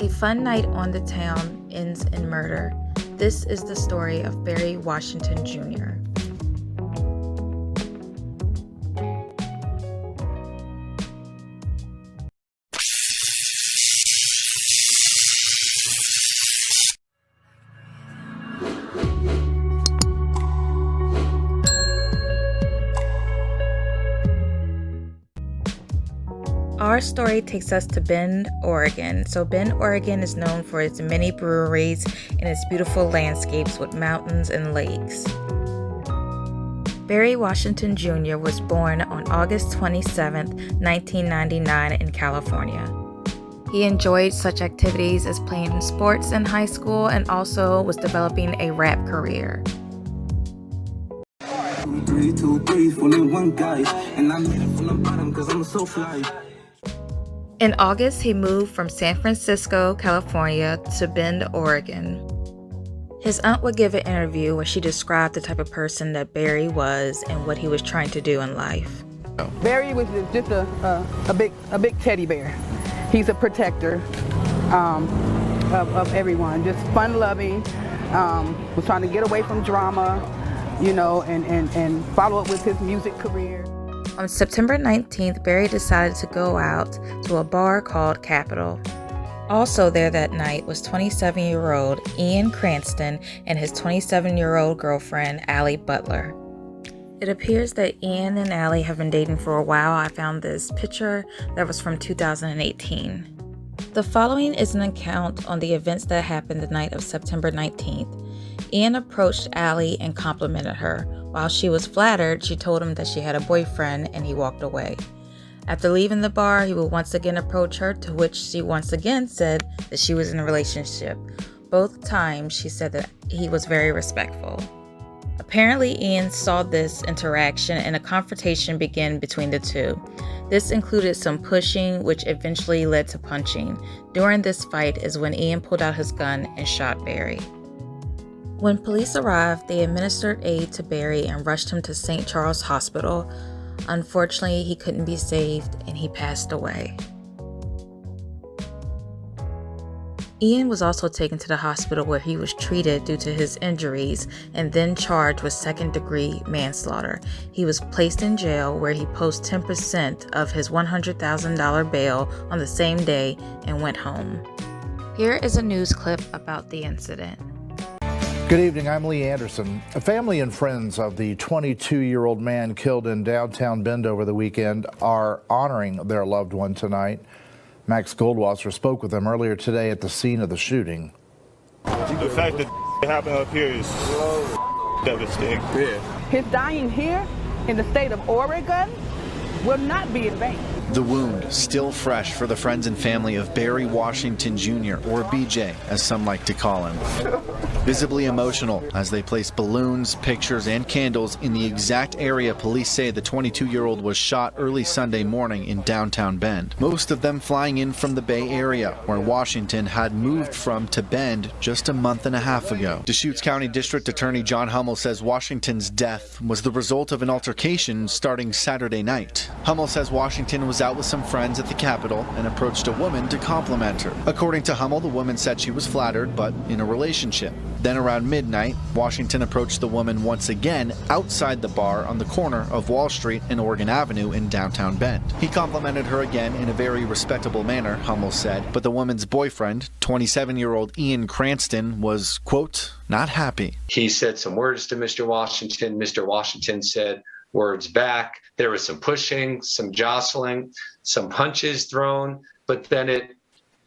A fun night on the town ends in murder. This is the story of Barry Washington Jr. Our story takes us to Bend, Oregon. So Bend, Oregon is known for its many breweries and its beautiful landscapes with mountains and lakes. Barry Washington Jr. was born on August 27, 1999 in California. He enjoyed such activities as playing sports in high school and also was developing a rap career. In August, he moved from San Francisco, California to Bend, Oregon. His aunt would give an interview where she described the type of person that Barry was and what he was trying to do in life. Barry was just a big teddy bear. He's a protector of everyone, just fun-loving, was trying to get away from drama, and follow up with his music career. On September 19th, Barry decided to go out to a bar called Capitol. Also there that night was 27-year-old Ian Cranston and his 27-year-old girlfriend, Allie Butler. It appears that Ian and Allie have been dating for a while. I found this picture that was from 2018. The following is an account on the events that happened the night of September 19th. Ian approached Allie and complimented her. While she was flattered, she told him that she had a boyfriend and he walked away. After leaving the bar, he would once again approach her, to which she once again said that she was in a relationship. Both times she said that he was very respectful. Apparently, Ian saw this interaction and a confrontation began between the two. This included some pushing, which eventually led to punching. During this fight is when Ian pulled out his gun and shot Barry. When police arrived, they administered aid to Barry and rushed him to St. Charles Hospital. Unfortunately, he couldn't be saved and he passed away. Ian was also taken to the hospital where he was treated due to his injuries and then charged with second-degree manslaughter. He was placed in jail where he posted 10% of his $100,000 bail on the same day and went home. Here is a news clip about the incident. Good evening, I'm Lee Anderson. Family and friends of the 22-year-old man killed in downtown Bend over the weekend are honoring their loved one tonight. Max Goldwasser spoke with them earlier today at the scene of the shooting. The fact that it happened up here is devastating. Yeah. His dying here in the state of Oregon will not be in vain. The wound still fresh for the friends and family of Barry Washington Jr., or BJ, as some like to call him. Visibly emotional as they place balloons, pictures, and candles in the exact area police say the 22-year-old was shot early Sunday morning in downtown Bend. Most of them flying in from the Bay Area, where Washington had moved from to Bend just a month and a half ago. Deschutes County District Attorney John Hummel says Washington's death was the result of an altercation starting Saturday night. Hummel says Washington was out with some friends at the Capitol and approached a woman to compliment her. According to Hummel, the woman said she was flattered, but in a relationship. Then around midnight, Washington approached the woman once again outside the bar on the corner of Wall Street and Oregon Avenue in downtown Bend. He complimented her again in a very respectable manner, Hummel said, but the woman's boyfriend, 27-year-old Ian Cranston, was, quote, not happy. He said some words to Mr. Washington. Mr. Washington said words back. There was some pushing, some jostling, some punches thrown, but then it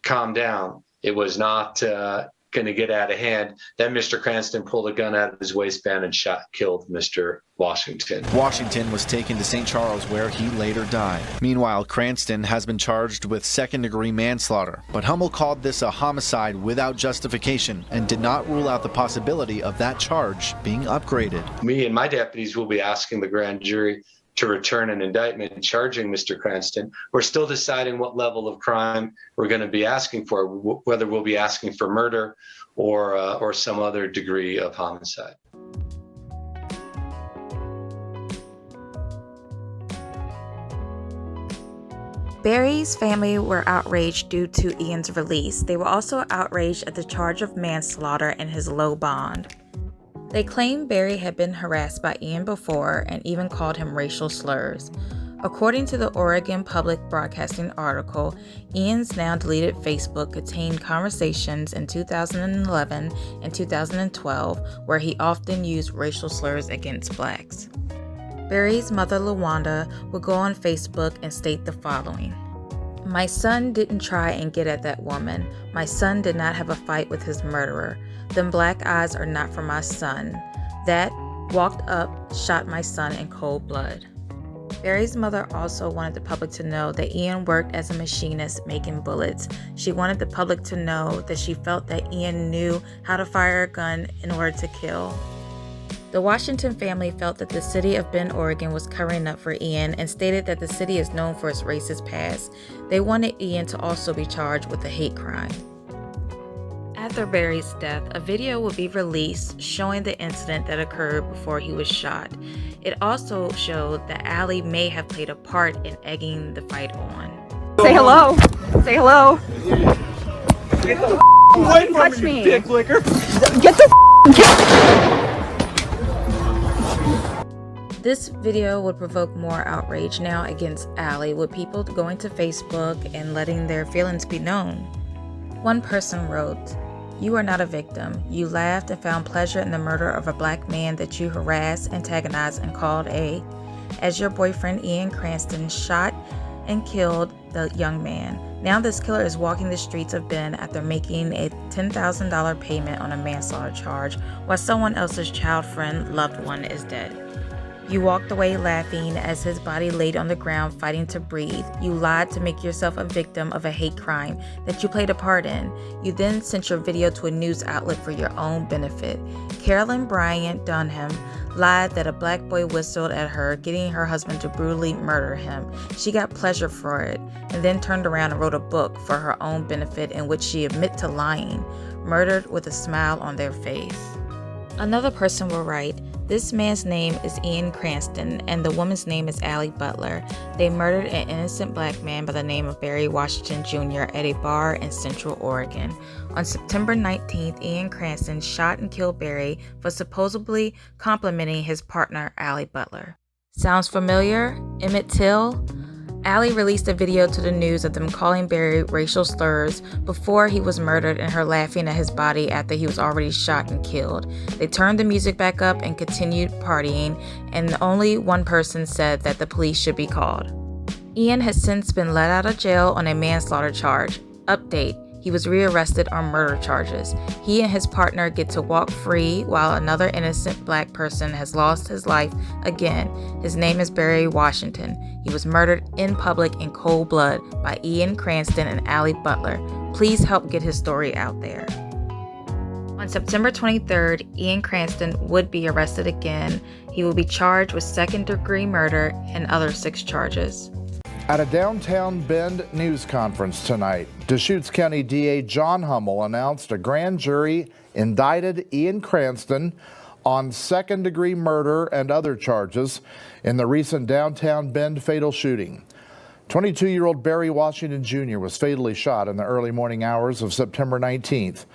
calmed down. It was not going to get out of hand. Then Mr. Cranston pulled a gun out of his waistband and killed Mr. Washington. Washington was taken to St. Charles where he later died. Meanwhile, Cranston has been charged with second-degree manslaughter, but Hummel called this a homicide without justification and did not rule out the possibility of that charge being upgraded. Me and my deputies will be asking the grand jury to return an indictment charging Mr. Cranston. We're still deciding what level of crime we're going to be asking for, whether we'll be asking for murder or some other degree of homicide. Barry's family were outraged due to Ian's release. They were also outraged at the charge of manslaughter and his low bond. They claimed Barry had been harassed by Ian before and even called him racial slurs. According to the Oregon Public Broadcasting article, Ian's now deleted Facebook contained conversations in 2011 and 2012 where he often used racial slurs against blacks. Barry's mother, LaWanda, would go on Facebook and state the following. "My son didn't try and get at that woman. My son did not have a fight with his murderer. Them black eyes are not for my son. That walked up, shot my son in cold blood." Barry's mother also wanted the public to know that Ian worked as a machinist making bullets. She wanted the public to know that she felt that Ian knew how to fire a gun in order to kill. The Washington family felt that the city of Bend, Oregon was covering up for Ian and stated that the city is known for its racist past. They wanted Ian to also be charged with a hate crime. After Barry's death, a video would be released showing the incident that occurred before he was shot. It also showed that Allie may have played a part in egging the fight on. Say hello. Say hello. Get the away from touch me, me. dick licker. Get the This video would provoke more outrage now against Allie, with people going to Facebook and letting their feelings be known. One person wrote, "You are not a victim. You laughed and found pleasure in the murder of a black man that you harassed, antagonized, and called a, as your boyfriend Ian Cranston shot and killed the young man. Now this killer is walking the streets of Bend after making a $10,000 payment on a manslaughter charge while someone else's child friend loved one is dead. You walked away laughing as his body laid on the ground fighting to breathe. You lied to make yourself a victim of a hate crime that you played a part in. You then sent your video to a news outlet for your own benefit. Carolyn Bryant Dunham lied that a black boy whistled at her, getting her husband to brutally murder him. She got pleasure for it, and then turned around and wrote a book for her own benefit in which she admitted to lying, murdered with a smile on their face." Another person will write, "This man's name is Ian Cranston and the woman's name is Allie Butler. They murdered an innocent black man by the name of Barry Washington Jr. at a bar in Central Oregon. On September 19th, Ian Cranston shot and killed Barry for supposedly complimenting his partner, Allie Butler." Sounds familiar? Emmett Till? Allie released a video to the news of them calling Barry racial slurs before he was murdered and her laughing at his body after he was already shot and killed. They turned the music back up and continued partying, and only one person said that the police should be called. Ian has since been let out of jail on a manslaughter charge. Update: he was rearrested on murder charges. He and his partner get to walk free while another innocent black person has lost his life again. His name is Barry Washington. He was murdered in public in cold blood by Ian Cranston and Allie Butler. Please help get his story out there. On September 23rd, Ian Cranston would be arrested again. He will be charged with second-degree murder and other 6 charges. At a downtown Bend news conference tonight, Deschutes County DA John Hummel announced a grand jury indicted Ian Cranston on second-degree murder and other charges in the recent downtown Bend fatal shooting. 22-year-old Barry Washington Jr. was fatally shot in the early morning hours of September 19th.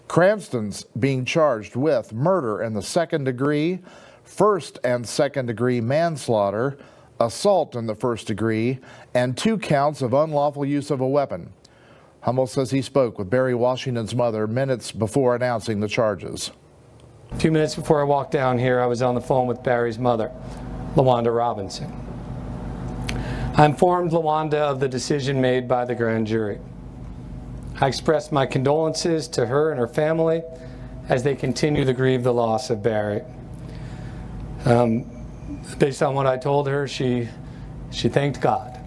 Cranston's being charged with murder in the second degree, first and second-degree manslaughter, assault in the first degree, and 2 counts of unlawful use of a weapon. Hummel says he spoke with Barry Washington's mother minutes before announcing the charges. 2 minutes before I walked down here, I was on the phone with Barry's mother, LaWanda Robinson. I informed LaWanda of the decision made by the grand jury. I expressed my condolences to her and her family as they continue to grieve the loss of Barry. Based on what I told her, she thanked God.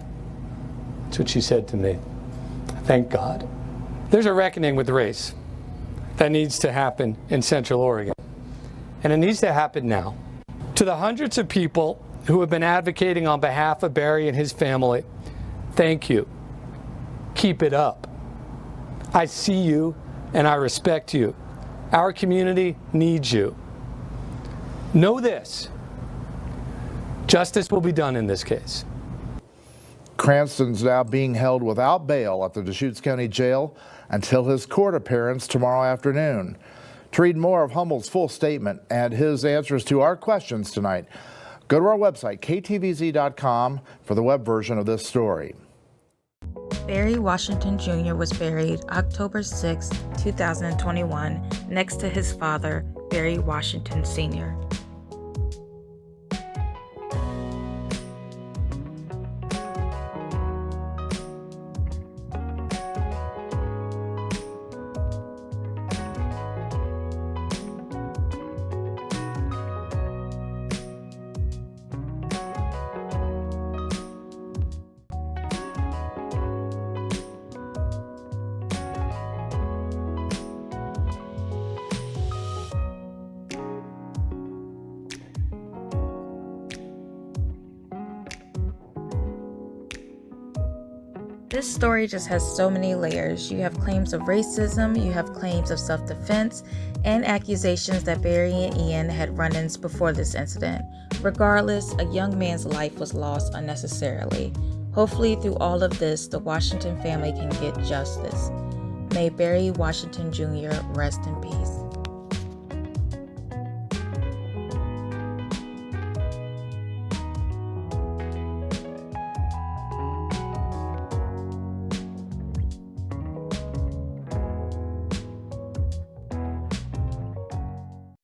That's what she said to me. Thank God. There's a reckoning with race that needs to happen in Central Oregon. And it needs to happen now. To the hundreds of people who have been advocating on behalf of Barry and his family, thank you. Keep it up. I see you and I respect you. Our community needs you. Know this. Justice will be done in this case. Cranston's now being held without bail at the Deschutes County Jail until his court appearance tomorrow afternoon. To read more of Hummel's full statement and his answers to our questions tonight, go to our website, ktvz.com, for the web version of this story. Barry Washington Jr. was buried October 6, 2021, next to his father, Barry Washington Sr. This story just has so many layers. You have claims of racism, you have claims of self-defense, and accusations that Barry and Ian had run-ins before this incident. Regardless, a young man's life was lost unnecessarily. Hopefully, through all of this, the Washington family can get justice. May Barry Washington Jr. rest in peace.